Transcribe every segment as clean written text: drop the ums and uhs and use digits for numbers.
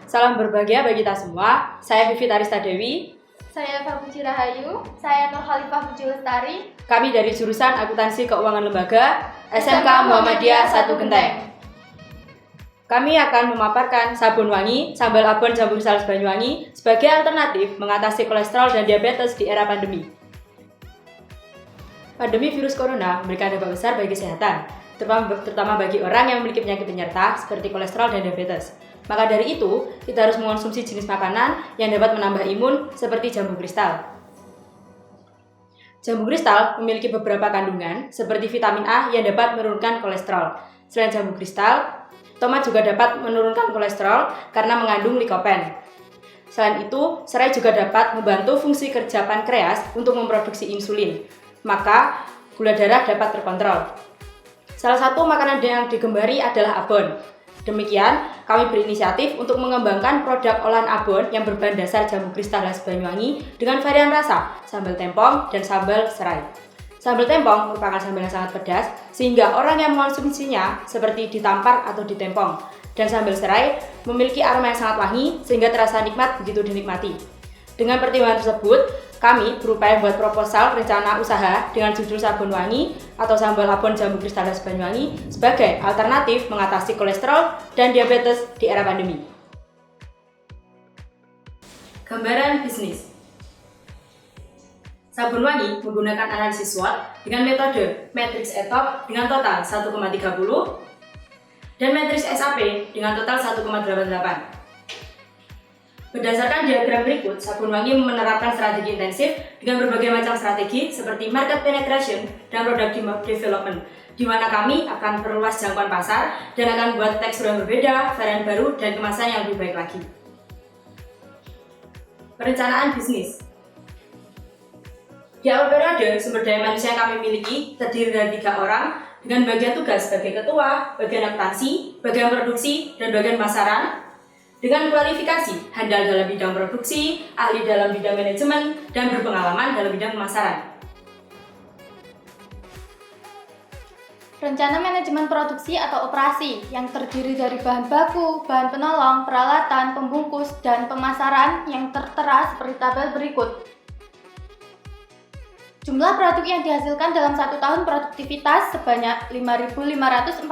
Salam berbahagia bagi kita semua. Saya Vivi Tarista Dewi. Saya Fabuji Rahayu. Saya Nur Khalifah Puji Lestari. Kami dari jurusan Akuntansi Keuangan Lembaga SMK Muhammadiyah 1 Genteng. Kami akan memaparkan sabun wangi, sambal abon Jambu Kristal Banyuwangi sebagai alternatif mengatasi kolesterol dan diabetes di era pandemi. Pandemi virus corona memberikan dampak besar bagi kesehatan, terutama bagi orang yang memiliki penyakit penyerta seperti kolesterol dan diabetes. Maka dari itu, kita harus mengonsumsi jenis makanan yang dapat menambah imun seperti jambu kristal. Jambu kristal memiliki beberapa kandungan seperti vitamin A yang dapat menurunkan kolesterol. Selain jambu kristal, tomat juga dapat menurunkan kolesterol karena mengandung likopen. Selain itu, serai juga dapat membantu fungsi kerja pankreas untuk memproduksi insulin. Maka, gula darah dapat terkontrol. Salah satu makanan yang digembari adalah abon. Demikian, kami berinisiatif untuk mengembangkan produk olahan abon yang berbahan dasar jambu kristal khas Banyuwangi dengan varian rasa, sambal tempong dan sambal serai. Sambal tempong merupakan sambal yang sangat pedas, sehingga orang yang mengonsumsinya seperti ditampar atau ditempong. Dan sambal serai memiliki aroma yang sangat wangi, sehingga terasa nikmat begitu dinikmati. Dengan pertimbangan tersebut, kami berupaya membuat proposal rencana usaha dengan judul sabun wangi atau sambal abon jambu kristal khas Banyuwangi sebagai alternatif mengatasi kolesterol dan diabetes di era pandemi. Gambaran bisnis. Sabun wangi menggunakan analisis SWOT dengan metode matriks ETOP dengan total 1,30 dan matriks SAP dengan total 1,88. Berdasarkan diagram berikut, sabun wangi menerapkan strategi intensif dengan berbagai macam strategi seperti market penetration dan product development, di mana kami akan perluas jangkauan pasar dan akan membuat tekstur yang berbeda, varian baru, dan kemasan yang lebih baik lagi. Perencanaan bisnis. Di awal periode, sumber daya manusia yang kami miliki terdiri dari 3 orang dengan bagian tugas sebagai ketua, bagian akuntansi, bagian produksi, dan bagian pemasaran. Dengan kualifikasi, handal dalam bidang produksi, ahli dalam bidang manajemen, dan berpengalaman dalam bidang pemasaran. Rencana manajemen produksi atau operasi yang terdiri dari bahan baku, bahan penolong, peralatan, pembungkus, dan pemasaran yang tertera seperti tabel berikut. Jumlah produk yang dihasilkan dalam 1 tahun produktivitas sebanyak 5.545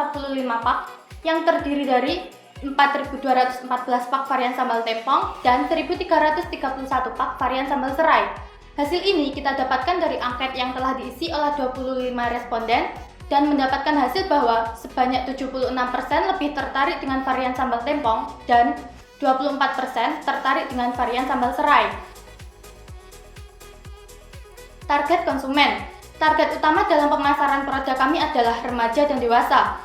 pak yang terdiri dari 4.214 pak varian sambal tempong dan 1.331 pak varian sambal serai. Hasil ini kita dapatkan dari angket yang telah diisi oleh 25 responden dan mendapatkan hasil bahwa sebanyak 76% lebih tertarik dengan varian sambal tempong dan 24% tertarik dengan varian sambal serai. Target konsumen. Target utama dalam pemasaran produk kami adalah remaja dan dewasa.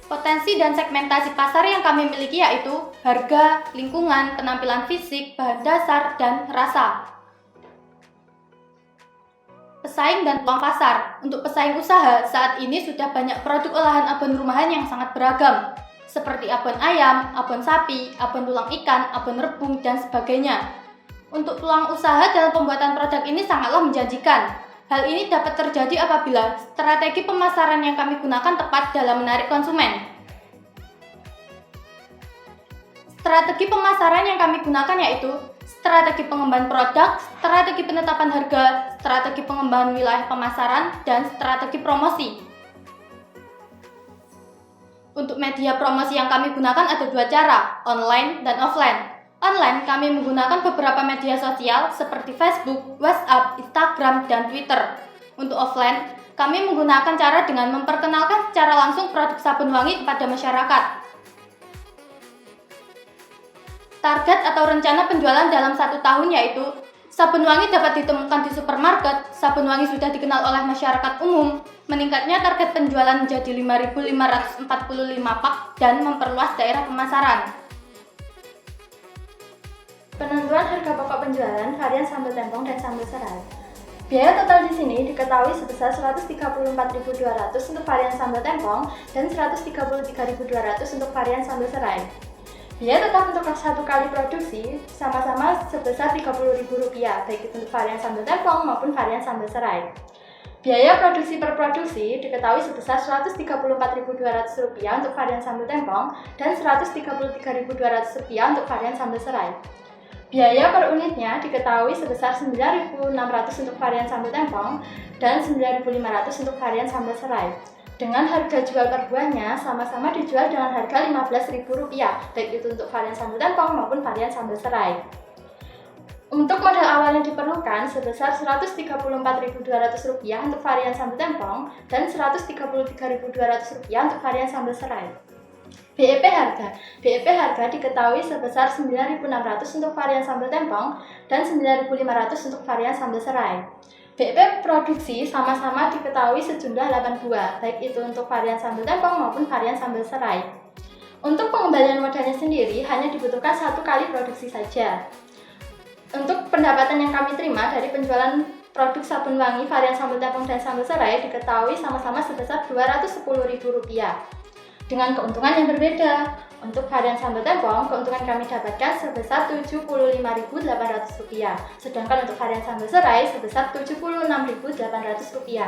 Potensi dan segmentasi pasar yang kami miliki yaitu harga, lingkungan, penampilan fisik, bahan dasar, dan rasa. Pesaing dan peluang pasar. Untuk pesaing usaha, saat ini sudah banyak produk olahan abon rumahan yang sangat beragam, seperti abon ayam, abon sapi, abon tulang ikan, abon rebung, dan sebagainya. Untuk peluang usaha dalam pembuatan produk ini sangatlah menjanjikan. Hal ini dapat terjadi apabila strategi pemasaran yang kami gunakan tepat dalam menarik konsumen. Strategi pemasaran yang kami gunakan yaitu strategi pengembangan produk, strategi penetapan harga, strategi pengembangan wilayah pemasaran, dan strategi promosi. Untuk media promosi yang kami gunakan ada 2 cara, online dan offline. Online, kami menggunakan beberapa media sosial seperti Facebook, WhatsApp, Instagram, dan Twitter. Untuk offline, kami menggunakan cara dengan memperkenalkan secara langsung produk sabun wangi kepada masyarakat. Target atau rencana penjualan dalam 1 tahun yaitu sabun wangi dapat ditemukan di supermarket, sabun wangi sudah dikenal oleh masyarakat umum, meningkatnya target penjualan menjadi 5.545 pak, dan memperluas daerah pemasaran. Penentuan harga pokok penjualan varian sambal tempong dan sambal serai. Biaya total di sini diketahui sebesar 134.200 untuk varian sambal tempong dan 133.200 untuk varian sambal serai. Biaya tetap untuk 1 kali produksi sama-sama sebesar Rp30.000, baik itu untuk varian sambal tempong maupun varian sambal serai. Biaya produksi per produksi diketahui sebesar Rp134.200 untuk varian sambal tempong dan Rp133.200 untuk varian sambal serai. Biaya per unitnya diketahui sebesar Rp9.600 untuk varian sambal tempong dan Rp9.500 untuk varian sambal serai. Dengan harga jual per buahnya sama-sama dijual dengan harga Rp15.000, baik itu untuk varian sambal tempong maupun varian sambal serai. Untuk modal awal yang diperlukan sebesar Rp134.200 untuk varian sambal tempong dan Rp133.200 untuk varian sambal serai. BEP harga diketahui sebesar Rp9.600 untuk varian sambal tempong dan Rp9.500 untuk varian sambal serai. BEP produksi sama-sama diketahui sejumlah 8 buah, baik itu untuk varian sambal tempong maupun varian sambal serai. Untuk pengembalian modalnya sendiri hanya dibutuhkan 1 kali produksi saja. Untuk pendapatan yang kami terima dari penjualan produk sabun wangi varian sambal tempong dan sambal serai diketahui sama-sama sebesar Rp210.000. Dengan keuntungan yang berbeda. Untuk varian sambal tempong, keuntungan kami dapatkan sebesar Rp75.800, sedangkan untuk varian sambal serai sebesar Rp76.800.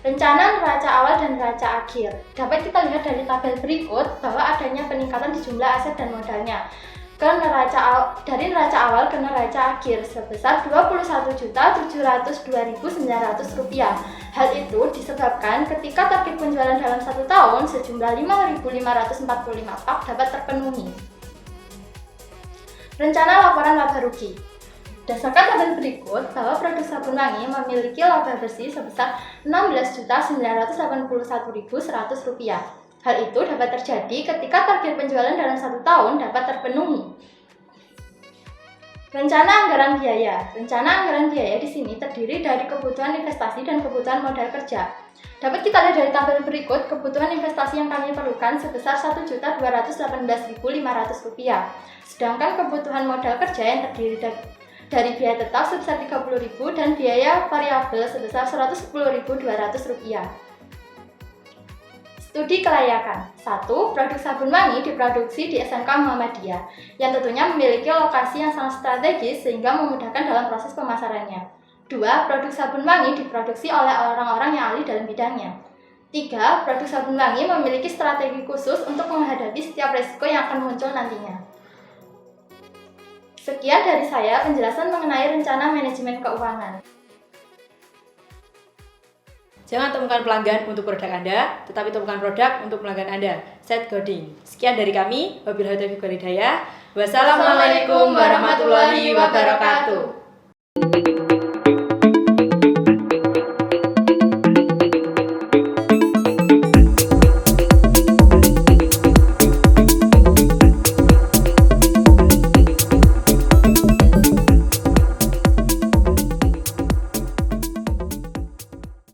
Rencana neraca awal dan neraca akhir. Dapat kita lihat dari tabel berikut bahwa adanya peningkatan di jumlah aset dan modalnya. Dari neraca awal ke neraca akhir sebesar Rp21.702.900. Hal itu disebabkan ketika target penjualan dalam 1 tahun sejumlah 5.545 pak dapat terpenuhi. Rencana laporan laba rugi. Berdasarkan tabel berikut bahwa produk sabun wangi memiliki laba bersih sebesar Rp16.981.100. Hal itu dapat terjadi ketika target penjualan dalam 1 tahun dapat terpenuhi. Rencana anggaran biaya. Rencana anggaran biaya di sini terdiri dari kebutuhan investasi dan kebutuhan modal kerja. Dapat kita lihat dari tabel berikut, kebutuhan investasi yang kami perlukan sebesar Rp1.218.500. Sedangkan kebutuhan modal kerja yang terdiri dari biaya tetap sebesar Rp30.000 dan biaya variabel sebesar Rp110.200. Studi kelayakan. 1. Produk sabun wangi diproduksi di SMK Muhammadiyah, yang tentunya memiliki lokasi yang sangat strategis sehingga memudahkan dalam proses pemasarannya. 2. Produk sabun wangi diproduksi oleh orang-orang yang ahli dalam bidangnya. 3. Produk sabun wangi memiliki strategi khusus untuk menghadapi setiap risiko yang akan muncul nantinya. Sekian dari saya penjelasan mengenai rencana manajemen keuangan. Jangan temukan pelanggan untuk produk Anda, tetapi temukan produk untuk pelanggan Anda. Seth Goding. Sekian dari kami. Wabillahi taufiq wal hidayah. Wassalamualaikum warahmatullahi wabarakatuh.